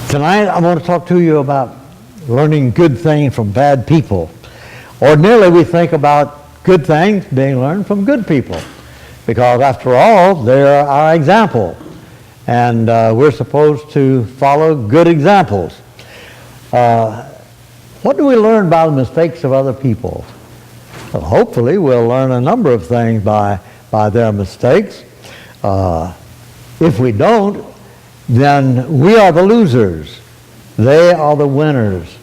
Tonight I want to talk to you about learning good things from bad people. Ordinarily we think about good things being learned from good people because after all they're our example and we're supposed to follow good examples. What do we learn by the mistakes of other people? Well, hopefully we'll learn a number of things by their mistakes. If we don't, then we are the losers. They are the winners.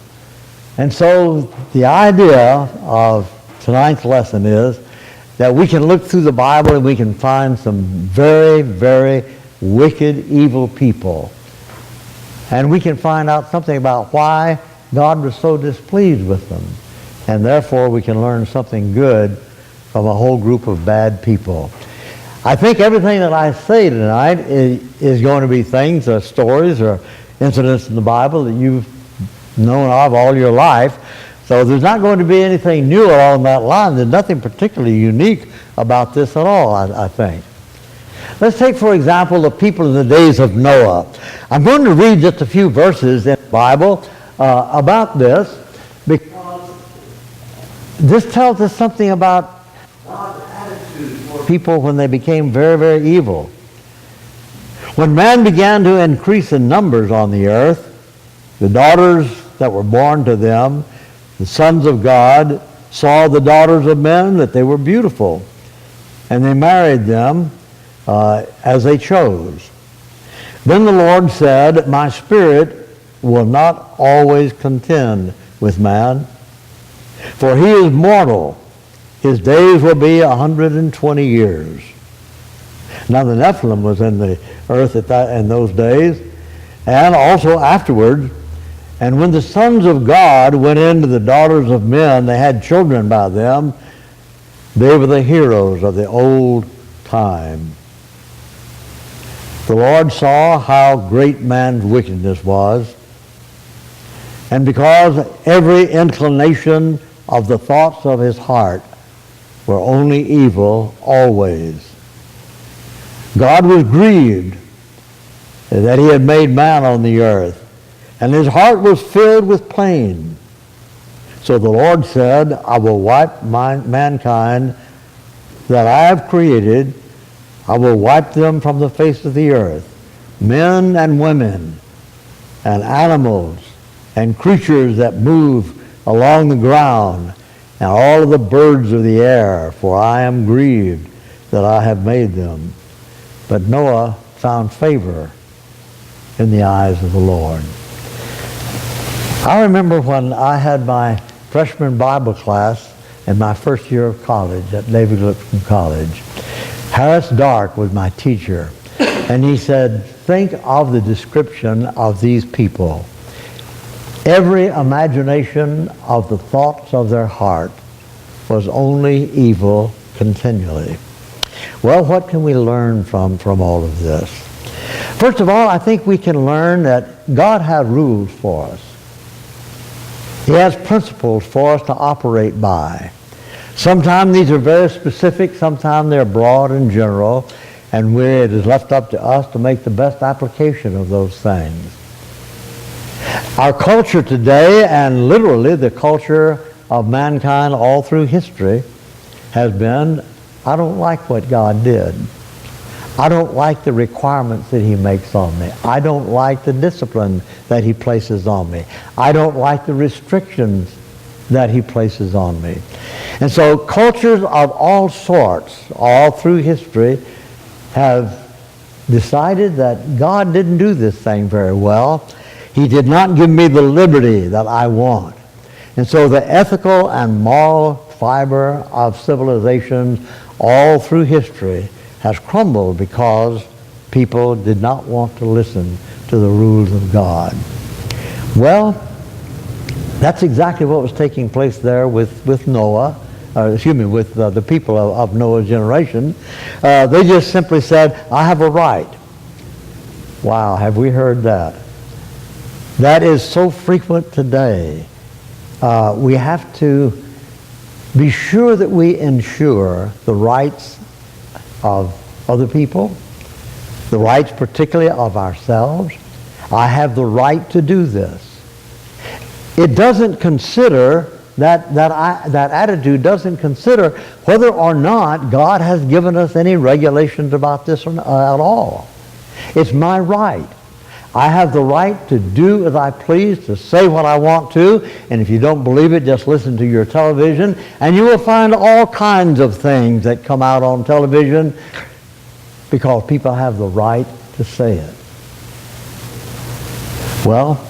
And so the idea of tonight's lesson is that we can look through the Bible and we can find some very, very wicked, evil people. And we can find out something about why God was so displeased with them. And therefore we can learn something good from a whole group of bad people. I think everything that I say tonight is going to be things or stories or incidents in the Bible that you've known of all your life. So there's not going to be anything new along that line. There's nothing particularly unique about this at all, I think. Let's take, for example, the people in the days of Noah. I'm going to read just a few verses in the Bible about this because this tells us something about God's attitude toward people when they became very, very evil. When man began to increase in numbers on the earth, the daughters that were born to them, the sons of God, saw the daughters of men that they were beautiful, and they married them as they chose. Then the Lord said, "My spirit will not always contend with man, for he is mortal. His days will be 120 years. Now the Nephilim was in the earth in those days, and also afterwards. And when the sons of God went into the daughters of men, they had children by them. They were the heroes of the old time. The Lord saw how great man's wickedness was, and because every inclination of the thoughts of his heart were only evil always. God was grieved that he had made man on the earth, and his heart was filled with pain. So the Lord said, I will wipe mankind that I have created. I will wipe them from the face of the earth, men and women, and animals, and creatures that move along the ground, and all of the birds of the air, for I am grieved that I have made them. But Noah found favor in the eyes of the Lord. I remember when I had my freshman Bible class in my first year of college at David Lipscomb College. Harris Dark was my teacher, and he said, think of the description of these people. Every imagination of the thoughts of their heart was only evil continually. Well, what can we learn from all of this? First of all, I think we can learn that God has rules for us. He has principles for us to operate by. Sometimes these are very specific, sometimes they're broad and general, and it is left up to us to make the best application of those things. Our culture today, and literally the culture of mankind all through history, has been, I don't like what God did. I don't like the requirements that he makes on me. I don't like the discipline that he places on me. I don't like the restrictions that he places on me. And so cultures of all sorts, all through history, have decided that God didn't do this thing very well. He did not give me the liberty that I want. And so the ethical and moral fiber of civilizations all through history has crumbled because people did not want to listen to the rules of God. Well, that's exactly what was taking place there with Noah, with the people of Noah's generation. They just simply said, I have a right. Wow, have we heard that? That is so frequent today. We have to be sure that we ensure the rights of other people, the rights particularly of ourselves, I have the right to do this. It doesn't consider, that attitude doesn't consider whether or not God has given us any regulations about this at all. It's my right. I have the right to do as I please, to say what I want to, and if you don't believe it, just listen to your television, and you will find all kinds of things that come out on television because people have the right to say it. Well,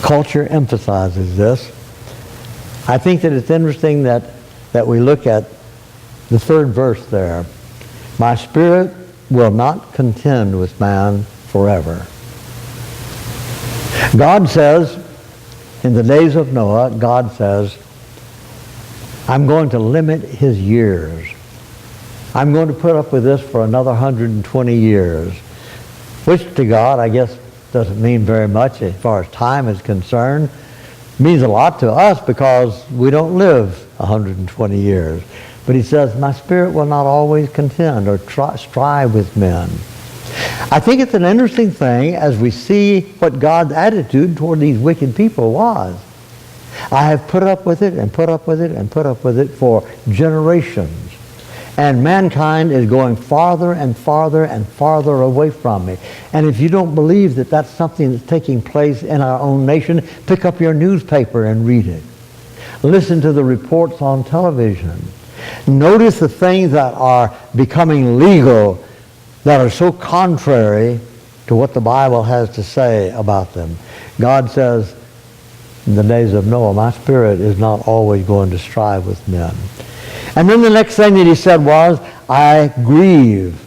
culture emphasizes this. I think that it's interesting that we look at the third verse there. My spirit will not contend with man forever. God says, in the days of Noah, God says, I'm going to limit his years. I'm going to put up with this for another 120 years, which to God, I guess, doesn't mean very much as far as time is concerned. It means a lot to us because we don't live 120 years. But he says, my spirit will not always contend or strive with men. I think it's an interesting thing as we see what God's attitude toward these wicked people was. I have put up with it and put up with it and put up with it for generations. And mankind is going farther and farther and farther away from me. And if you don't believe that that's something that's taking place in our own nation, pick up your newspaper and read it. Listen to the reports on television. Notice the things that are becoming legal that are so contrary to what the Bible has to say about them. God says, in the days of Noah, my spirit is not always going to strive with men. And then the next thing that he said was, I grieve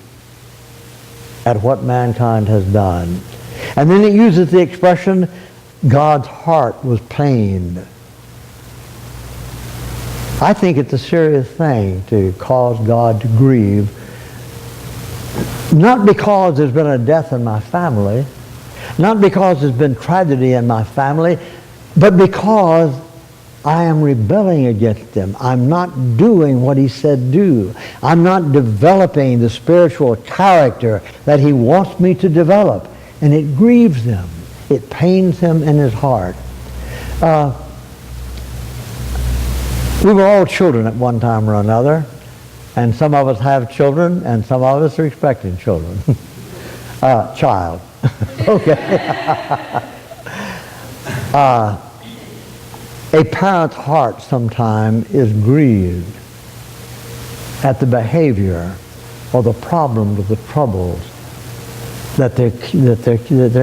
at what mankind has done. And then it uses the expression, God's heart was pained. I think it's a serious thing to cause God to grieve, not because there's been a death in my family, not because there's been tragedy in my family, but because I am rebelling against him. I'm not doing what he said do. I'm not developing the spiritual character that he wants me to develop. And it grieves him. It pains him in his heart. We were all children at one time or another. And some of us have children, and some of us are expecting children. Child. Okay. A parent's heart sometimes is grieved at the behavior or the problems or the troubles that their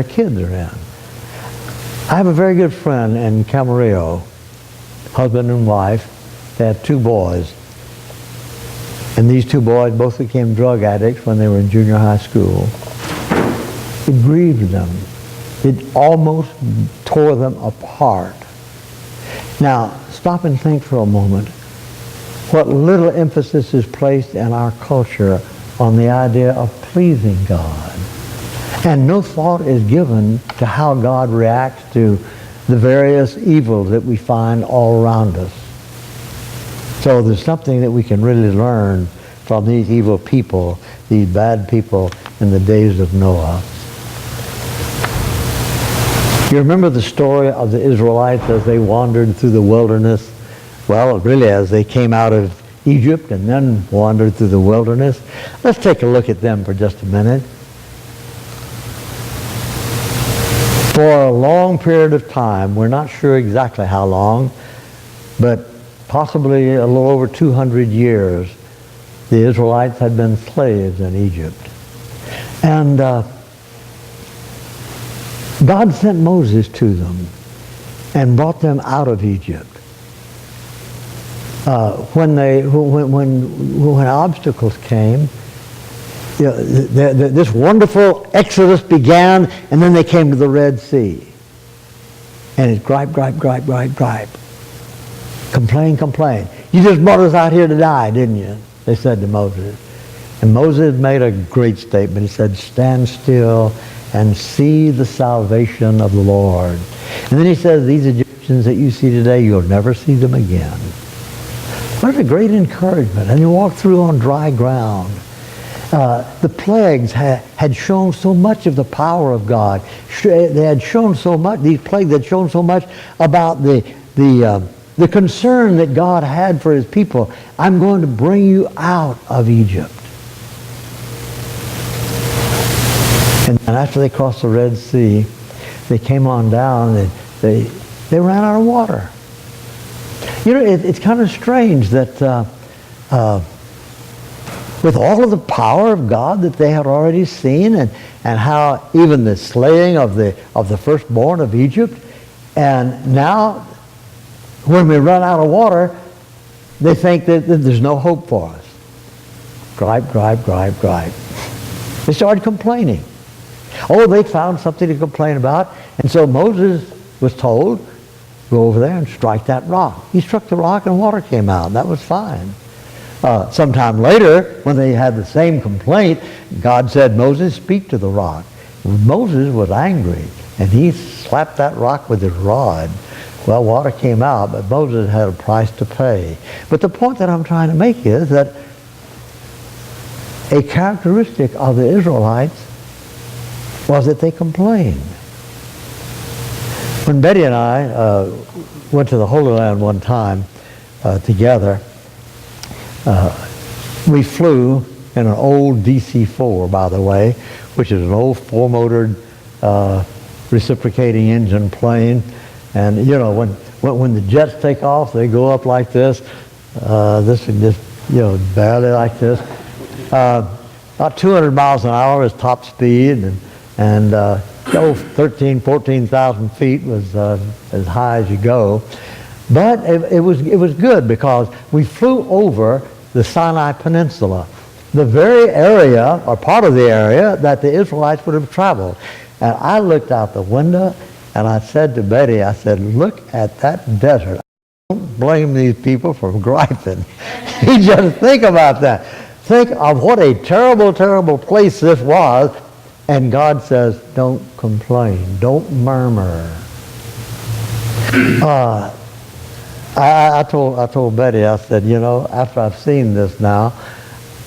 kids are in. I have a very good friend in Camarillo, husband and wife. They had 2 boys. And these 2 boys both became drug addicts when they were in junior high school. It grieved them. It almost tore them apart. Now, stop and think for a moment. What little emphasis is placed in our culture on the idea of pleasing God. And no thought is given to how God reacts to the various evils that we find all around us. So there's something that we can really learn from these evil people, these bad people in the days of Noah. You remember the story of the Israelites as they wandered through the wilderness? Well, really as they came out of Egypt and then wandered through the wilderness. Let's take a look at them for just a minute. For a long period of time, we're not sure exactly how long, but possibly a little over 200 years, the Israelites had been slaves in Egypt. And God sent Moses to them and brought them out of Egypt. When obstacles came, this wonderful exodus began, and then they came to the Red Sea. And it's gripe. Complain. You just brought us out here to die, didn't you? They said to Moses. And Moses made a great statement. He said, stand still and see the salvation of the Lord. And then he says, these Egyptians that you see today, you'll never see them again. What a great encouragement. And you walk through on dry ground. The plagues had shown so much of the power of God. They had shown so much, these plagues had shown so much about the concern that God had for his people. I'm going to bring you out of Egypt. And after they crossed the Red Sea, they came on down and they ran out of water. You know, it's kind of strange that with all of the power of God that they had already seen, and how even the slaying of the firstborn of Egypt, and now when we run out of water, they think that there's no hope for us. Gripe, gripe, gripe, gripe. They started complaining. Oh, they found something to complain about, and so Moses was told, go over there and strike that rock. He struck the rock and water came out. That was fine. Sometime later, when they had the same complaint, God said, Moses, speak to the rock. Moses was angry, and he slapped that rock with his rod. Well, water came out, but Moses had a price to pay. But the point that I'm trying to make is that a characteristic of the Israelites was that they complained. When Betty and I went to the Holy Land one time together, we flew in an old DC-4, by the way, which is an old four-motored reciprocating engine plane. And you know, when the jets take off, they go up like this. This is just, you know, barely like this. About 200 miles an hour is top speed, and 13,000, 14,000 feet was as high as you go. But it was good because we flew over the Sinai Peninsula, the very area, or part of the area, that the Israelites would have traveled. And I looked out the window and I said to Betty, I said, look at that desert. I don't blame these people for griping. You just think about that. Think of what a terrible, terrible place this was. And God says, don't complain, don't murmur. I told Betty, I said, you know, after I've seen this now,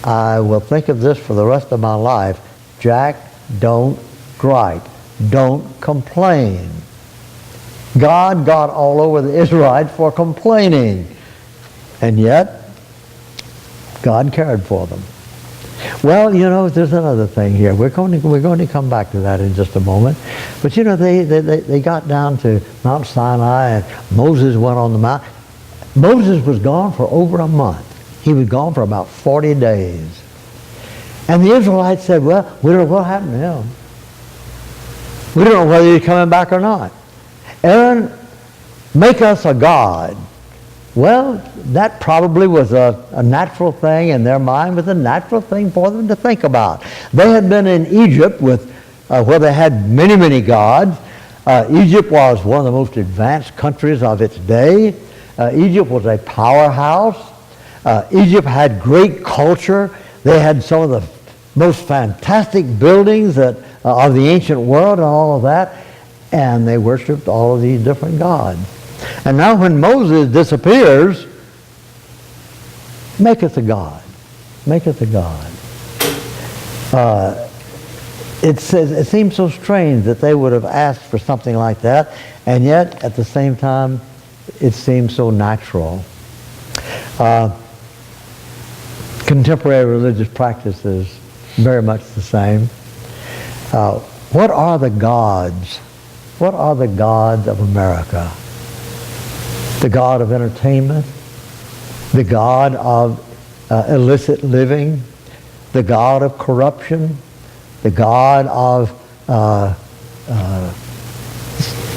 I will think of this for the rest of my life. Jack, don't gripe. Don't complain. God got all over the Israelites for complaining. And yet, God cared for them. Well, you know, there's another thing here. We're going to come back to that in just a moment. But you know, they got down to Mount Sinai, and Moses went on the mount. Moses was gone for over a month. He was gone for about 40 days. And the Israelites said, well, we don't know what happened to him. We don't know whether he's coming back or not. Aaron, make us a god. Well, that probably was a natural thing in their mind, was a natural thing for them to think about. They had been in Egypt with where they had many, many gods. Egypt was one of the most advanced countries of its day. Egypt was a powerhouse. Egypt had great culture. They had some of the most fantastic buildings of the ancient world and all of that. And they worshipped all of these different gods. And now when Moses disappears, make us a god. Make us a god. It seems so strange that they would have asked for something like that, and yet at the same time, it seems so natural. Contemporary religious practices, very much the same. What are the gods? What are the gods of America? The god of entertainment, the god of illicit living, the god of corruption, the god of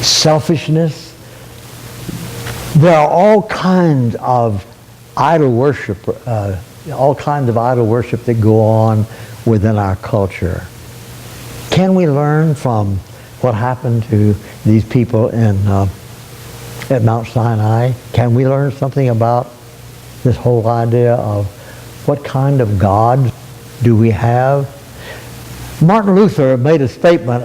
selfishness. There are all kinds of idol worship, that go on within our culture. Can we learn from what happened to these people at Mount Sinai? Can we learn something about this whole idea of what kind of God do we have? Martin Luther made a statement,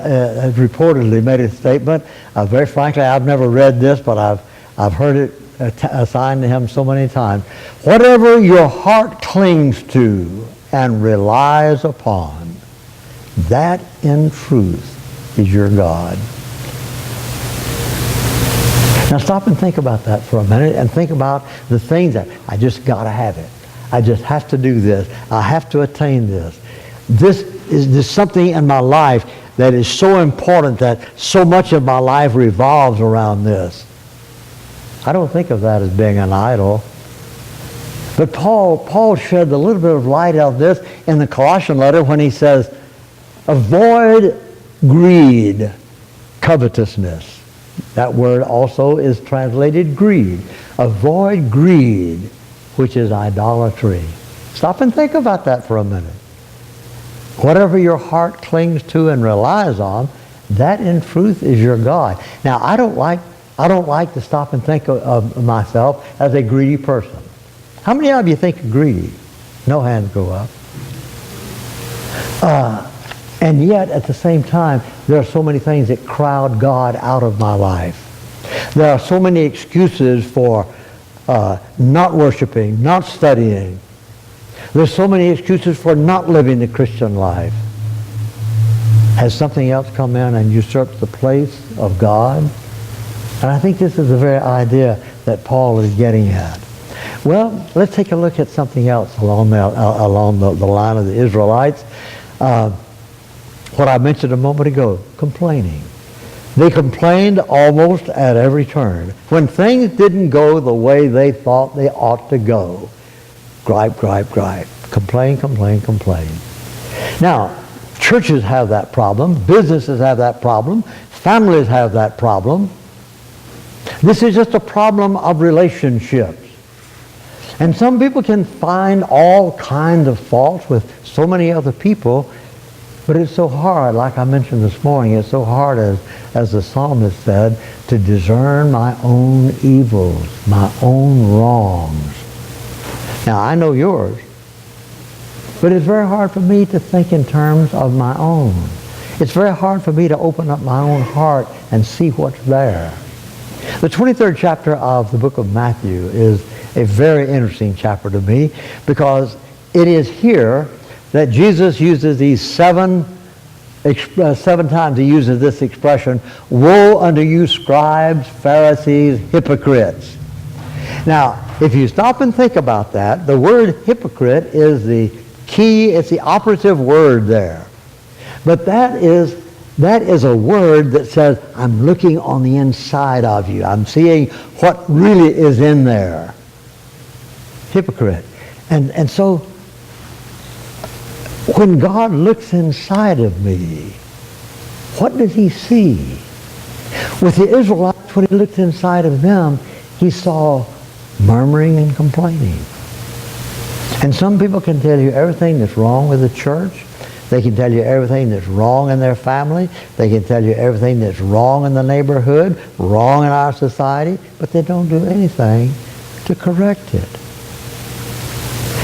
reportedly made a statement. Very frankly, I've never read this, but I've heard it assigned to him so many times. Whatever your heart clings to and relies upon, that in truth is your God. Now stop and think about that for a minute, and think about the things that I just got to have it. I just have to do this. I have to attain this. There's something in my life that is so important, that so much of my life revolves around this. I don't think of that as being an idol. But Paul shed a little bit of light on this in the Colossian letter when he says, avoid greed, covetousness. That word also is translated greed. Avoid greed, which is idolatry. Stop and think about that for a minute. Whatever your heart clings to and relies on, that in truth is your God. Now, I don't like to stop and think of myself as a greedy person. How many of you think are greedy? No hands go up. And yet, at the same time, there are so many things that crowd God out of my life. There are so many excuses for not worshiping, not studying. There's so many excuses for not living the Christian life. Has something else come in and usurped the place of God? And I think this is the very idea that Paul is getting at. Well, let's take a look at something else along the line of the Israelites. What I mentioned a moment ago, complaining. They complained almost at every turn. When things didn't go the way they thought they ought to go, gripe, gripe, gripe. Complain, complain, complain. Now, churches have that problem. Businesses have that problem. Families have that problem. This is just a problem of relationships. And some people can find all kinds of faults with so many other people, but it's so hard, like I mentioned this morning, it's so hard, as the psalmist said, to discern my own evils, my own wrongs. Now, I know yours, but it's very hard for me to think in terms of my own. It's very hard for me to open up my own heart and see what's there. The 23rd chapter of the book of Matthew is a very interesting chapter to me, because it is here that Jesus uses these seven times he uses this expression, woe unto you scribes, Pharisees, hypocrites. Now, if you stop and think about that, the word hypocrite is the key, it's the operative word there. But that is a word that says, I'm looking on the inside of you. I'm seeing what really is in there. Hypocrite. And so, when God looks inside of me, what does he see? With the Israelites, when he looked inside of them, he saw murmuring and complaining. And some people can tell you everything that's wrong with the church. They can tell you everything that's wrong in their family. They can tell you everything that's wrong in the neighborhood, wrong in our society, but they don't do anything to correct it.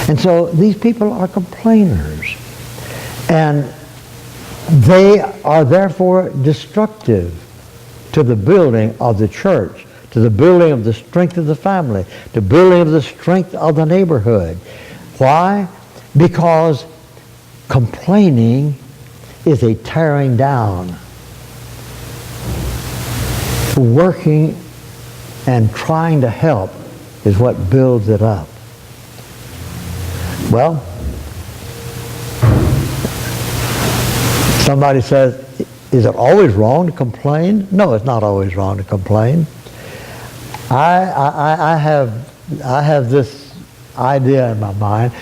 And so these people are complainers. And they are therefore destructive to the building of the church, to the building of the strength of the family, to building of the strength of the neighborhood. Why? Because complaining is a tearing down. Working and trying to help is what builds it up. Well, somebody says, is it always wrong to complain? No, it's not always wrong to complain. I have this idea in my mind.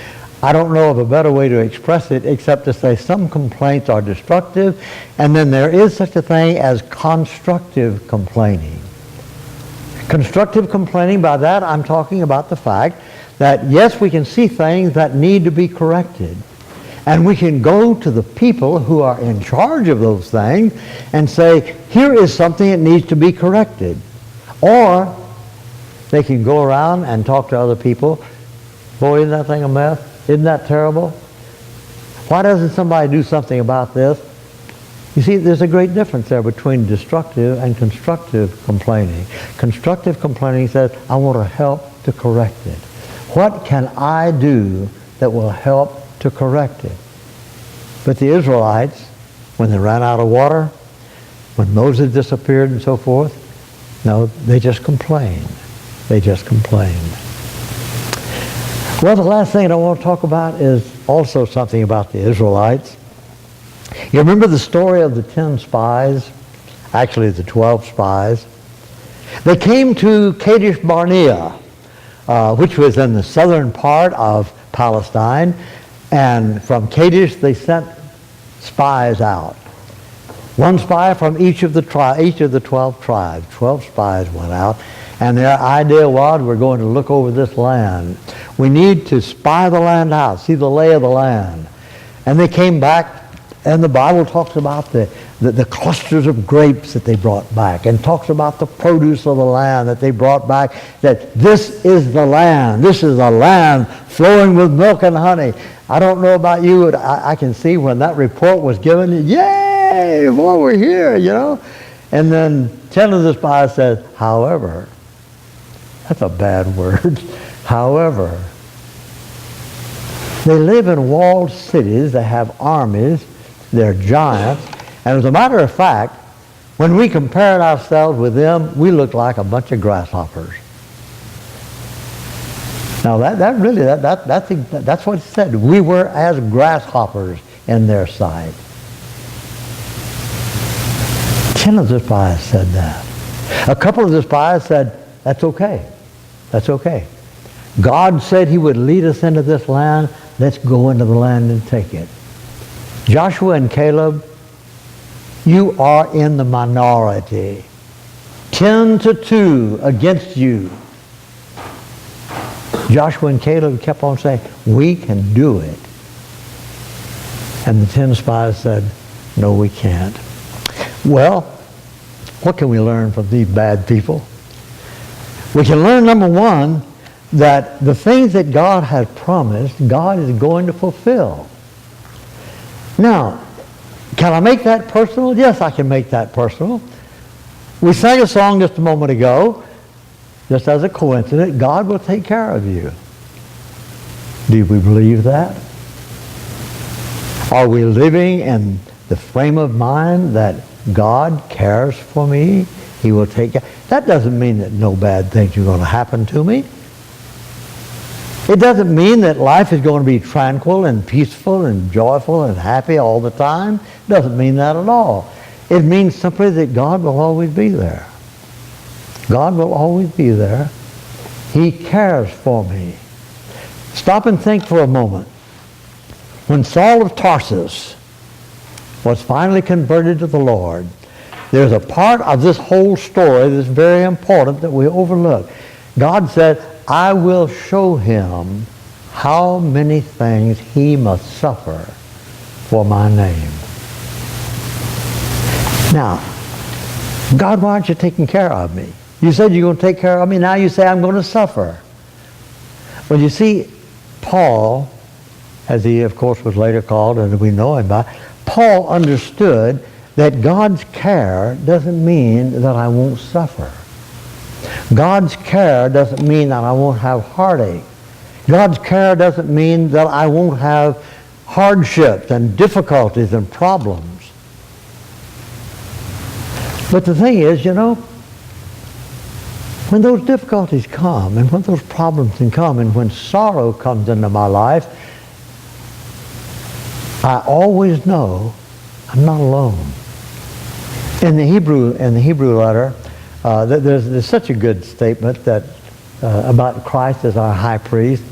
I don't know of a better way to express it except to say some complaints are destructive, and then there is such a thing as constructive complaining. Constructive complaining, by that I'm talking about the fact that yes, we can see things that need to be corrected. And we can go to the people who are in charge of those things and say, here is something that needs to be corrected. Or they can go around and talk to other people. Boy, isn't that thing a mess? Isn't that terrible? Why doesn't somebody do something about this? You see, there's a great difference there between destructive and constructive complaining. Constructive complaining says, I want to help to correct it. What can I do that will help to correct it. But the Israelites, when they ran out of water, when Moses disappeared and so forth, no, they just complained. They just complained. Well, the last thing I want to talk about is also something about the Israelites. You remember the story of the 10 spies? Actually, the 12 spies. They came to Kadesh Barnea, which was in the southern part of Palestine, and from Kadesh they sent spies out. One spy from each of the 12 tribes. 12 spies went out, and their idea was, we're going to look over this land. We need to spy the land out, see the lay of the land. And they came back, and the Bible talks about the clusters of grapes that they brought back, and talks about the produce of the land that they brought back, that this is the land. This is a land flowing with milk and honey. I don't know about you, but I can see when that report was given, yay, boy, we're here, you know. And then 10 of the spies said, however, that's a bad word, however, they live in walled cities, they have armies, they're giants, and as a matter of fact, when we compared ourselves with them, we looked like a bunch of grasshoppers. Now that's what it said. We were as grasshoppers in their sight. 10 of the spies said that. A couple of the spies said, that's okay. That's okay. God said he would lead us into this land. Let's go into the land and take it. Joshua and Caleb, you are in the minority. 10-2 against you. Joshua and Caleb kept on saying, we can do it. And the 10 spies said, no, we can't. Well, what can we learn from these bad people? We can learn, number one, that the things that God has promised, God is going to fulfill. Now, can I make that personal? Yes, I can make that personal. We sang a song just a moment ago, just as a coincidence, God will take care of you. Do we believe that? Are we living in the frame of mind that God cares for me? He will take care. That doesn't mean that no bad things are going to happen to me. It doesn't mean that life is going to be tranquil and peaceful and joyful and happy all the time. It doesn't mean that at all. It means simply that God will always be there. God will always be there. He cares for me. Stop and think for a moment. When Saul of Tarsus was finally converted to the Lord, there's a part of this whole story that's very important that we overlook. God said, I will show him how many things he must suffer for my name. Now, God, why aren't you taking care of me? You said you're going to take care of me. Now you say I'm going to suffer. Well, you see, Paul, as he, of course, was later called, and we know him by, Paul understood that God's care doesn't mean that I won't suffer. God's care doesn't mean that I won't have heartache. God's care doesn't mean that I won't have hardships and difficulties and problems. But the thing is, you know, when those difficulties come and when those problems can come and when sorrow comes into my life, I always know I'm not alone. In the Hebrew letter, there's such a good statement that about Christ as our high priest.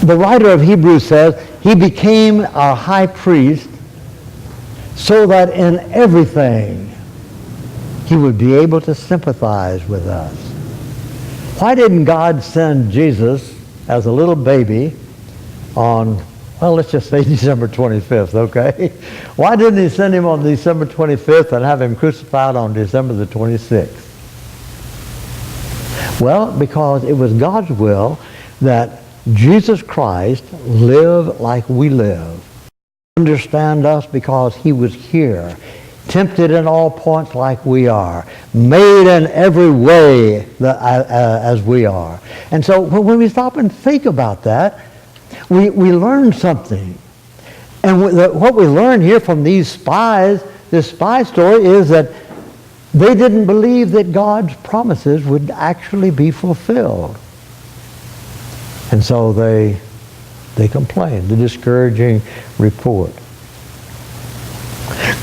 The writer of Hebrews says, he became our high priest so that in everything he would be able to sympathize with us. Why didn't God send Jesus as a little baby on, well, let's just say December 25th, okay? Why didn't he send him on December 25th and have him crucified on December the 26th? Well, because it was God's will that Jesus Christ live like we live. Understand us because he was here, tempted in all points like we are, made in every way as we are. And so when we stop and think about that, we learned something. And what we learned here from these spies, this spy story, is that they didn't believe that God's promises would actually be fulfilled. And so they complained, the discouraging report.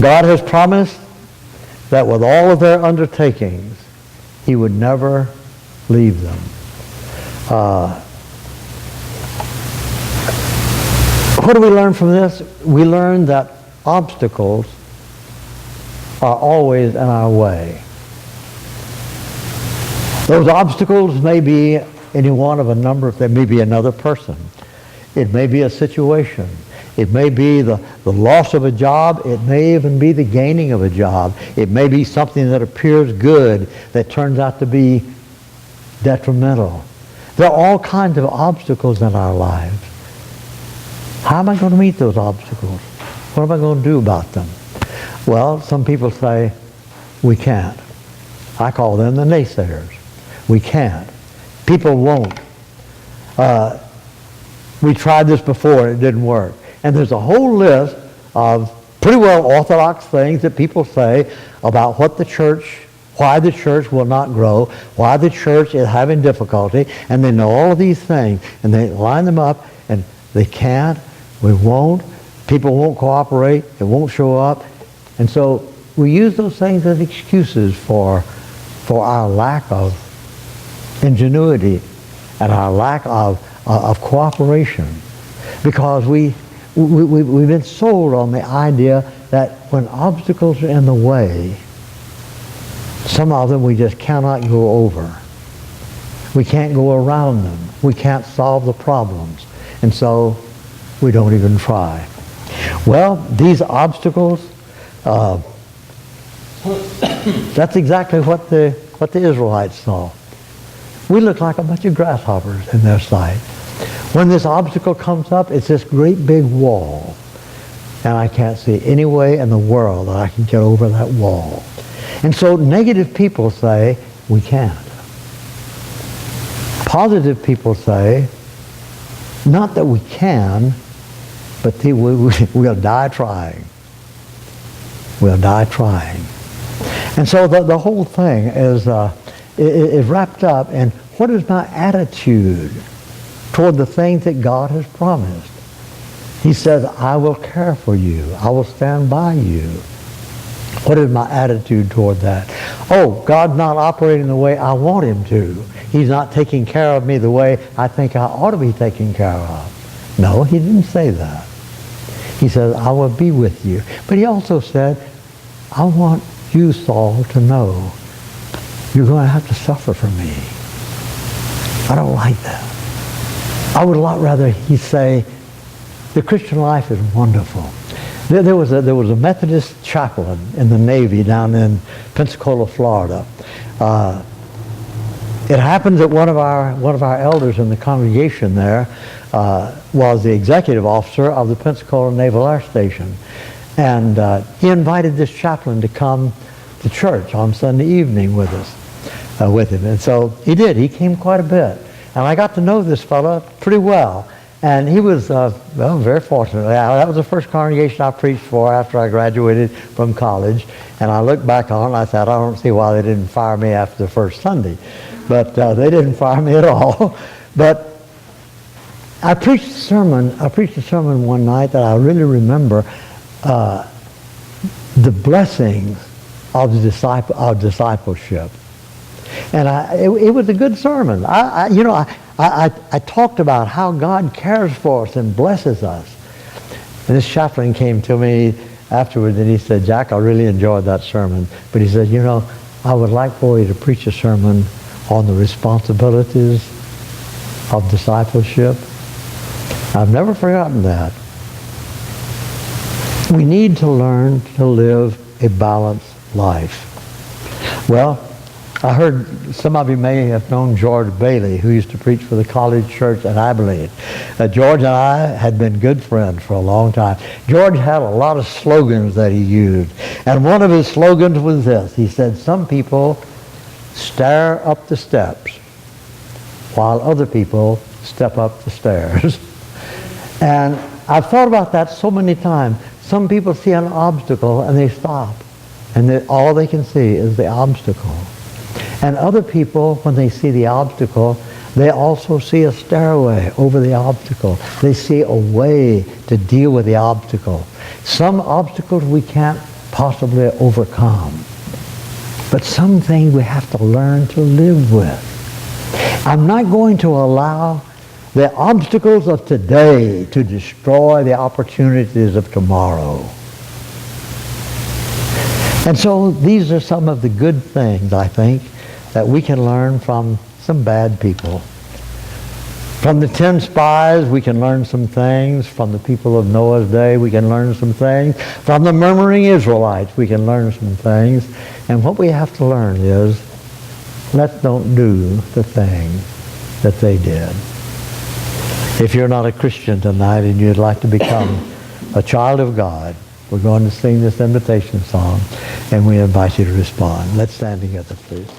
God has promised that with all of their undertakings, He would never leave them. What do we learn from this? We learn that obstacles are always in our way. Those obstacles may be any one of a number. There may be another person. It may be a situation. It may be the loss of a job. It may even be the gaining of a job. It may be something that appears good that turns out to be detrimental. There are all kinds of obstacles in our lives. How am I going to meet those obstacles? What am I going to do about them? Well, some people say, we can't. I call them the naysayers. We can't. People won't. We tried this before and it didn't work. And there's a whole list of pretty well orthodox things that people say about what the church, why the church will not grow, why the church is having difficulty, and they know all of these things, and they line them up, and they can't, we won't, people won't cooperate, it won't show up. And so we use those things as excuses for our lack of ingenuity and our lack of cooperation, because we've been sold on the idea that when obstacles are in the way, some of them we just cannot go over. We can't go around them. We can't solve the problems. And so we don't even try. Well, these obstacles, that's exactly what the Israelites saw. We look like a bunch of grasshoppers in their sight. When this obstacle comes up, it's this great big wall. And I can't see any way in the world that I can get over that wall. And so negative people say, we can't. Positive people say, not that we can, but we'll die trying. We'll die trying. And so the whole thing is wrapped up in what is my attitude toward the things that God has promised. He says, I will care for you. I will stand by you. What is my attitude toward that? Oh, God's not operating the way I want Him to. He's not taking care of me the way I think I ought to be taken care of. No, He didn't say that. He says, I will be with you. But He also said, I want you, Saul, to know you're going to have to suffer for me. I don't like that. I would a lot rather He say, the Christian life is wonderful. There was a Methodist chaplain in the Navy down in Pensacola, Florida. It happens that one of our elders in the congregation there was the executive officer of the Pensacola Naval Air Station, and he invited this chaplain to come to church on Sunday evening with us, with him. And so he did. He came quite a bit, and I got to know this fellow pretty well. And he was, very fortunate. That was the first congregation I preached for after I graduated from college. And I looked back on it and I thought, I don't see why they didn't fire me after the first Sunday. But they didn't fire me at all. But I preached a sermon one night that I really remember, the blessings of discipleship. And it was a good sermon. I talked about how God cares for us and blesses us. And this chaplain came to me afterwards and he said, Jack, I really enjoyed that sermon. But he said, I would like for you to preach a sermon on the responsibilities of discipleship. I've never forgotten that. We need to learn to live a balanced life. Well, I heard some of you may have known George Bailey, who used to preach for the college church at Abilene. George and I had been good friends for a long time. George had a lot of slogans that he used. And one of his slogans was this. He said, some people stare up the steps while other people step up the stairs. And I've thought about that so many times. Some people see an obstacle and they stop. And all they can see is the obstacle. And other people, when they see the obstacle, they also see a stairway over the obstacle. They see a way to deal with the obstacle. Some obstacles we can't possibly overcome. But some things we have to learn to live with. I'm not going to allow the obstacles of today to destroy the opportunities of tomorrow. And so these are some of the good things, I think, that we can learn from some bad people. From the 10 spies, we can learn some things. From the people of Noah's day, we can learn some things. From the murmuring Israelites, we can learn some things. And what we have to learn is, let's don't do the thing that they did. If you're not a Christian tonight and you'd like to become a child of God, we're going to sing this invitation song, and we invite you to respond. Let's stand together, please.